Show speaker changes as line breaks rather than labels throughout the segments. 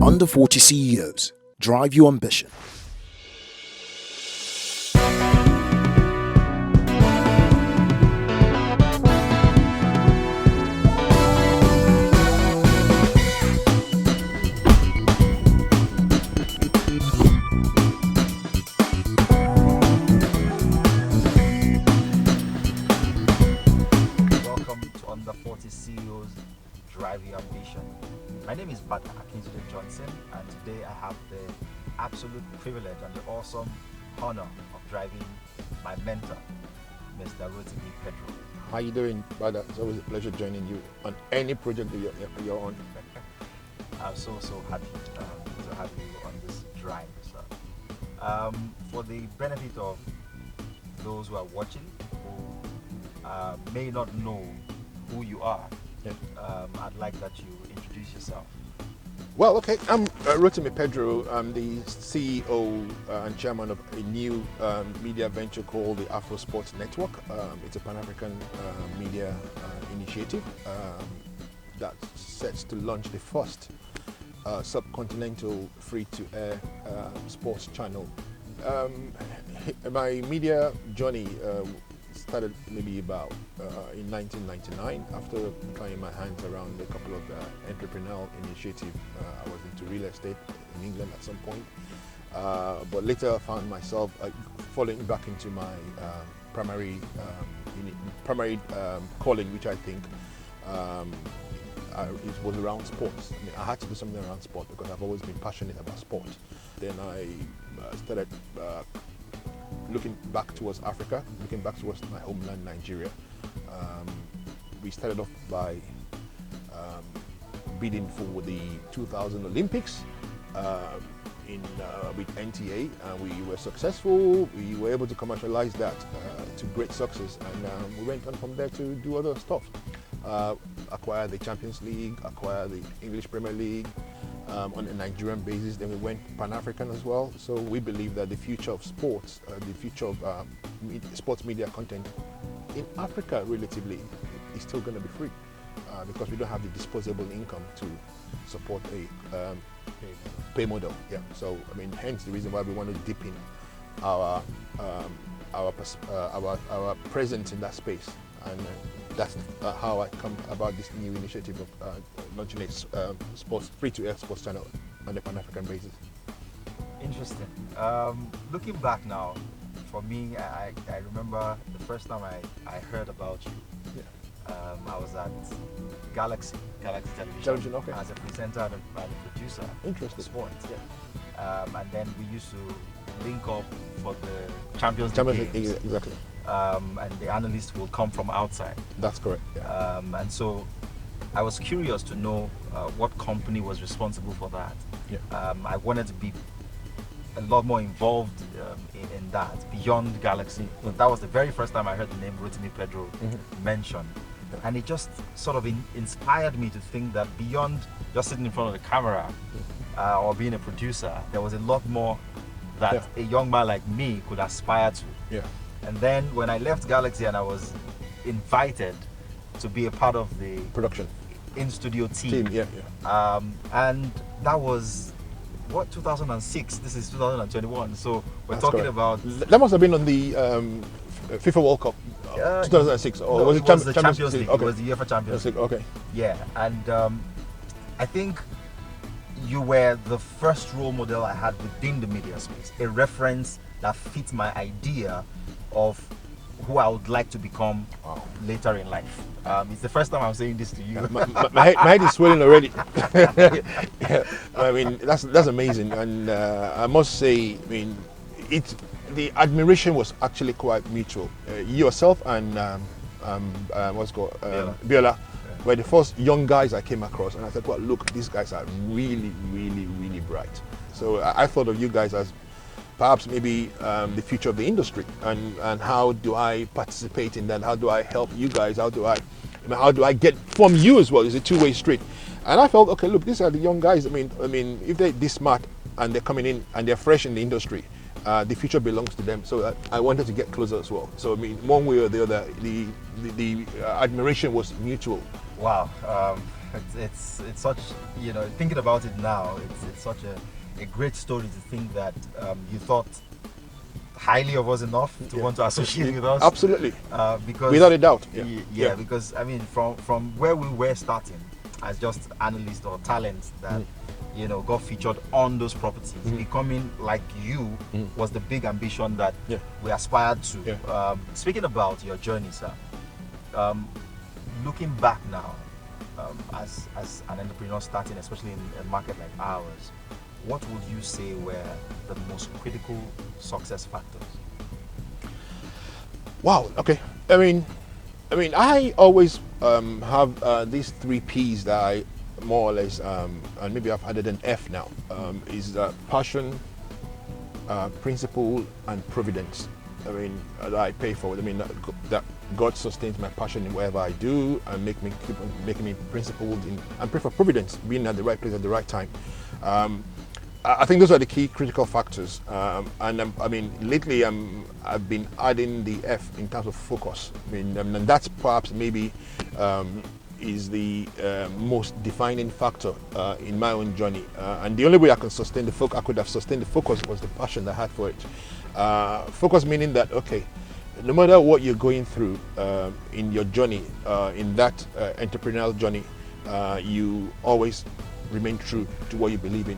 Under 40 CEOs. Drive your ambition.
Under 40 CEOs Drive Your Ambition. My name is Bada Akintunde Johnson, and today I have the absolute privilege and the awesome honor of driving my mentor, Mr. Rotimi Pedro.
How you doing, Bada? It's always a pleasure joining you on any project that you're on.
I'm so happy to have you on this drive, sir. For the benefit of those who are watching, who may not know who you are, I'd like that you introduce yourself.
Well, okay, I'm Rotimi Pedro. I'm the CEO and chairman of a new media venture called the Afro Sports Network. It's a Pan-African media initiative that sets to launch the first subcontinental free-to-air sports channel. My media journey started maybe about in 1999 after trying my hands around a couple of entrepreneurial initiatives. I was into real estate in England at some point, but later I found myself falling back into my primary calling, which I think it was around sports. I mean, I had to do something around sport because I've always been passionate about sport. Then I started looking back towards Africa, looking back towards my homeland, Nigeria. We started off by bidding for the 2000 Olympics with NTA, and we were successful. We were able to commercialize that to great success, and we went on from there to do other stuff. Acquire the Champions League, acquire the English Premier League, on a Nigerian basis. Then we went Pan-African as well. So we believe that the future of sports, the future of sports media content in Africa relatively is still going to be free because we don't have the disposable income to support a pay model. Yeah. So I mean, hence the reason why we want to deepen our presence in that space, and that's how I come about this new initiative of launching a sports free-to-air sports channel on a Pan-African basis.
Interesting. Looking back now, for me, I remember the first time I heard about you.
Yeah.
I was at Galaxy Television,
okay.
As a presenter and a producer.
Interesting.
Of sports. Yeah. And then we used to link up for the Champions League games.
Exactly.
And the analysts will come from outside.
That's correct. Yeah.
And so I was curious to know what company was responsible for that.
Yeah.
I wanted to be a lot more involved in that beyond Galaxy. That was the very first time I heard the name Rotimi Pedro mentioned. And it just sort of inspired me to think that beyond just sitting in front of the camera or being a producer, there was a lot more that a young man like me could aspire to.
Yeah.
And then when I left Galaxy and I was invited to be a part of the
production
in-studio team. And that was, 2006? This is 2021. So we're talking
correct.
About...
That must have been on the FIFA World Cup, 2006. Or
no,
was
it was the Champions League.
Okay.
It was the UEFA Champions League.
Okay.
Yeah, and I think you were the first role model I had within the media space, a reference that fits my idea of who I would like to become later in life. It's the first time I'm saying this to you.
my head is swelling already. Yeah. I mean, that's amazing, and I must say, I mean, the admiration was actually quite mutual. Yourself and what's it called, Biola, were the first young guys I came across, and I said, well, look, these guys are really, really, really bright. So I thought of you guys as perhaps maybe the future of the industry, and how do I participate in that? How do I help you guys? How do I get from you as well? It's a two-way street. And I felt, okay, look, these are the young guys. I mean, if they're this smart and they're coming in and they're fresh in the industry, the future belongs to them. So I wanted to get closer as well. So I mean, one way or the other, the admiration was mutual.
Wow. It's such, thinking about it now, it's such a great story to think that you thought highly of us enough to want to associate with us.
Absolutely.
Because
without a doubt.
Because I mean, from where we were starting as just analysts or talents that got featured on those properties, becoming like you was the big ambition that we aspired to. Speaking about your journey, sir, looking back now, as an entrepreneur starting, especially in a market like ours, what would you say were the most critical success factors?
Wow. Okay. I mean, I always have these 3 P's that I more or less, and maybe I've added an F now, is passion, principle, and providence. I mean, that I pay for it. I mean, that God sustains my passion in whatever I do and keep making me principled and pray for providence, being at the right place at the right time. I think those are the key critical factors. And I mean, lately I've been adding the F in terms of focus. I mean, and that's perhaps maybe is the most defining factor in my own journey. And the only way I could have sustained the focus was the passion I had for it. Focus meaning that, okay, no matter what you're going through in your journey, in that entrepreneurial journey, you always remain true to what you believe in,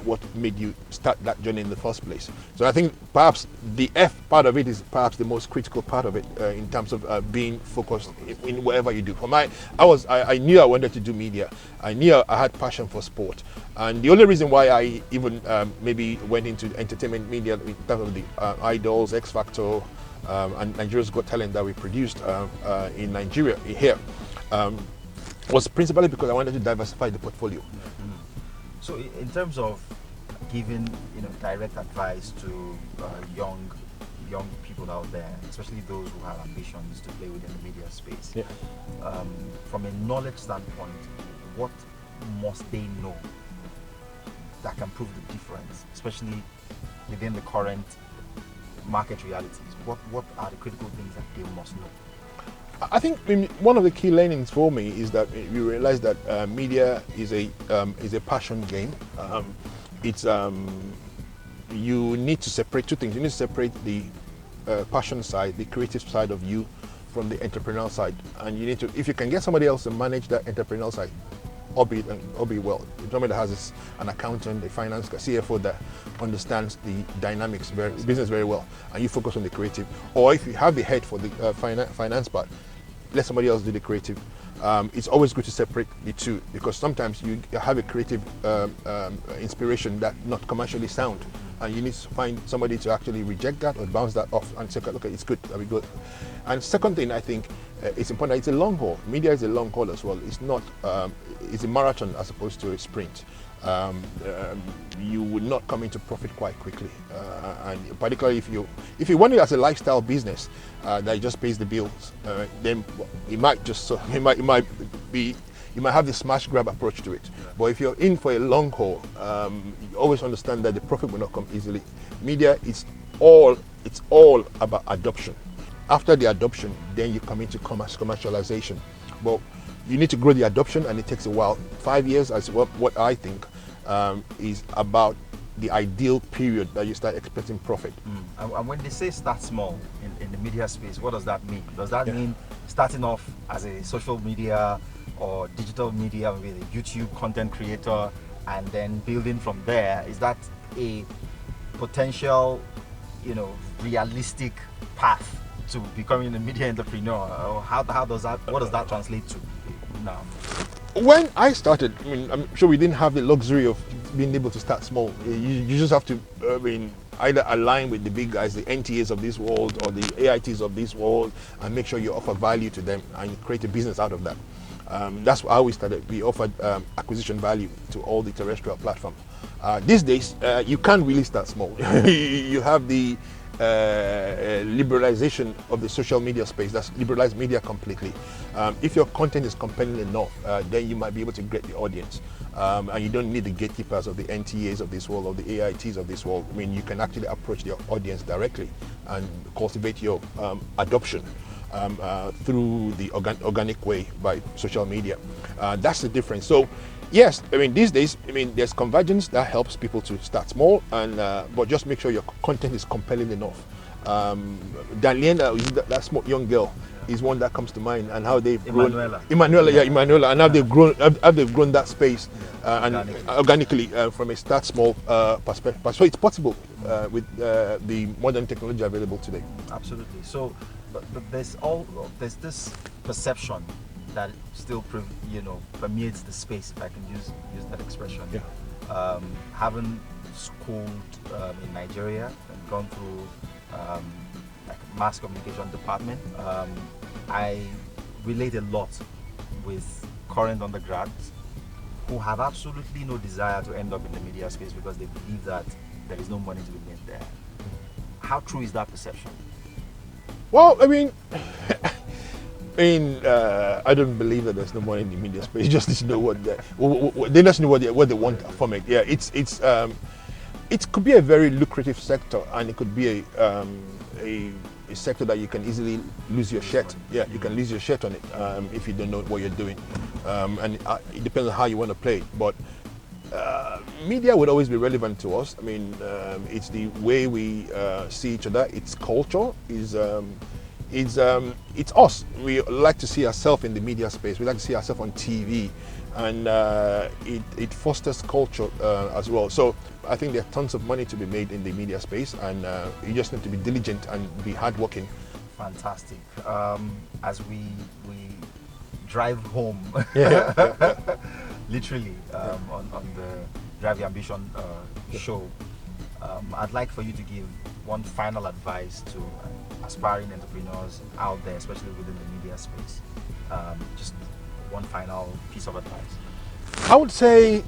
what made you start that journey in the first place. So I think perhaps the F part of it is perhaps the most critical part of it in terms of being focused in whatever you do. For I knew I wanted to do media. I knew I had passion for sport. And the only reason why I even maybe went into entertainment media in terms of the Idols, X Factor, and Nigeria's Got Talent that we produced in Nigeria here, was principally because I wanted to diversify the portfolio.
So in terms of giving direct advice to young people out there, especially those who have ambitions to play within the media space, from a knowledge standpoint, what must they know that can prove the difference, especially within the current market realities? What are the critical things that they must know?
I think one of the key learnings for me is that we realize that media is a passion game. You need to separate 2 things. You need to separate the passion side, the creative side of you, from the entrepreneurial side. And you need to, if you can get somebody else to manage that entrepreneurial side, albeit well. If somebody that has an accountant, a finance, a CFO that understands the dynamics, business very well, and you focus on the creative, or if you have the head for the finance part, let somebody else do the creative. It's always good to separate the 2, because sometimes you have a creative inspiration that not commercially sound, and you need to find somebody to actually reject that or bounce that off and say, okay, it's good, that'll be good. And second thing, I think it's important. It's a long haul. Media is a long haul as well. It's not. It's a marathon as opposed to a sprint. You would not come into profit quite quickly, and particularly if you want it as a lifestyle business that just pays the bills, then it might you might have the smash grab approach to it. But if you're in for a long haul, you always understand that the profit will not come easily. Media it's all about adoption. After the adoption, then you come into commercialization. But you need to grow the adoption, and it takes a while. 5 years, as what I think, is about the ideal period that you start expecting profit.
And when they say start small in the media space, what does that mean? Does that mean starting off as a social media or digital media with a YouTube content creator and then building from there? Is that a potential, realistic path to becoming a media entrepreneur? Or what does that translate to now?
When I started, I'm sure we didn't have the luxury of being able to start small. You just have to, either align with the big guys, the NTAs of this world or the AITs of this world, and make sure you offer value to them and create a business out of that. That's how we started. We offered acquisition value to all the terrestrial platforms. These days, you can't really start small. You have the liberalization of the social media space. That's liberalized media completely. If your content is compelling enough, then you might be able to get the audience, and you don't need the gatekeepers of the NTAs of this world or the AITs of this world. You can actually approach your audience directly and cultivate your adoption. through the organic way by social media. That's the difference. So yes, I mean, these days, I mean, there's convergence that helps people to start small, and but just make sure your content is compelling enough. Dalienda, that small young girl, is one that comes to mind, and how they've grown. Emanuela, and how they've grown that space and organically from a start small perspective. So it's possible with the modern technology available today.
Absolutely. So, but there's this perception that still permeates the space, if I can use that expression.
Yeah.
Having schooled in Nigeria and gone through like a mass communication department, I relate a lot with current undergrads who have absolutely no desire to end up in the media space because they believe that there is no money to be made there. How true is that perception?
Well, I mean, I don't believe that there's no money in the media space. You just need to know they just know what they want from it. Yeah, it could be a very lucrative sector, and it could be a sector that you can easily lose your shirt. Yeah, you can lose your shirt on it if you don't know what you're doing, and it depends on how you want to play it. But media would always be relevant to us. I mean, it's the way we see each other. It's culture. It's us. We like to see ourselves in the media space. We like to see ourselves on TV, and it fosters culture as well. So I think there's tons of money to be made in the media space, and you just need to be diligent and be hardworking.
Fantastic. As we drive home, literally on the Drive Your Ambition show, I'd like for you to give one final advice to aspiring entrepreneurs out there, especially within the media space. Just one final piece of advice.
I would say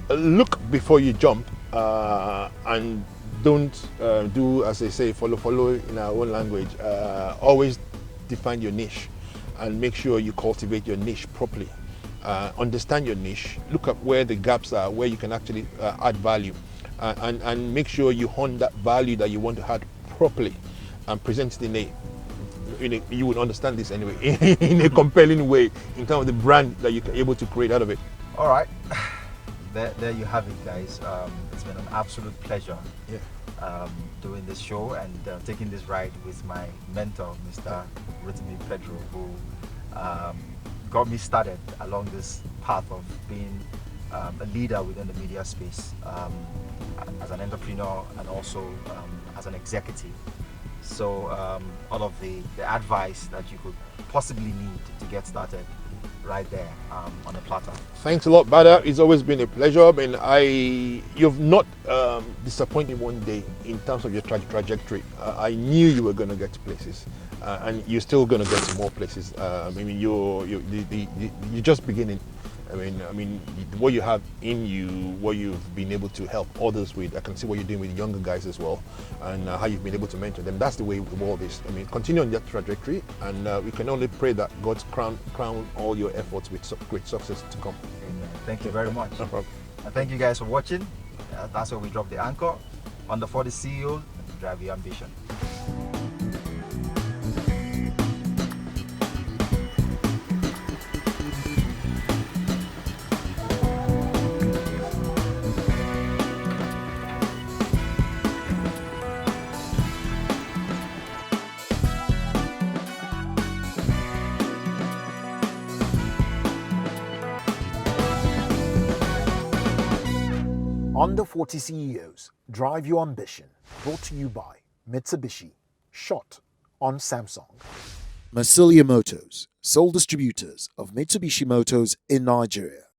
look before you jump, and don't do, as they say, follow in our own language. Always define your niche and make sure you cultivate your niche properly. Understand your niche, look at where the gaps are, where you can actually add value, and make sure you hone that value that you want to add properly and present it in a, you would understand this anyway, in a compelling way in terms of the brand that you're able to create out of it.
All right. There you have it, guys. It's been an absolute pleasure doing this show and taking this ride with my mentor, Mr. Rotimi Pedro, who got me started along this path of being a leader within the media space, as an entrepreneur and also as an executive. So all of the advice that you could possibly need to get started right there on the platter.
Thanks a lot, Bada. It's always been a pleasure. I mean, you've not disappointed one day in terms of your trajectory. I knew you were going to get to places, and you're still going to get to more places. I mean, you're just beginning. I mean, what you have in you, what you've been able to help others with. I can see what you're doing with younger guys as well, and how you've been able to mentor them. That's the way the world is. I mean, continue on that trajectory, and we can only pray that God's crown all your efforts with great success to come.
Amen. Thank you very much.
No problem.
And thank you guys for watching. That's where we drop the anchor on the 40 CEO Drive Your Ambition.
Under 40 CEOs, Drive Your Ambition, brought to you by Mitsubishi, shot on Samsung. Marsilia Motors, sole distributors of Mitsubishi Motors in Nigeria.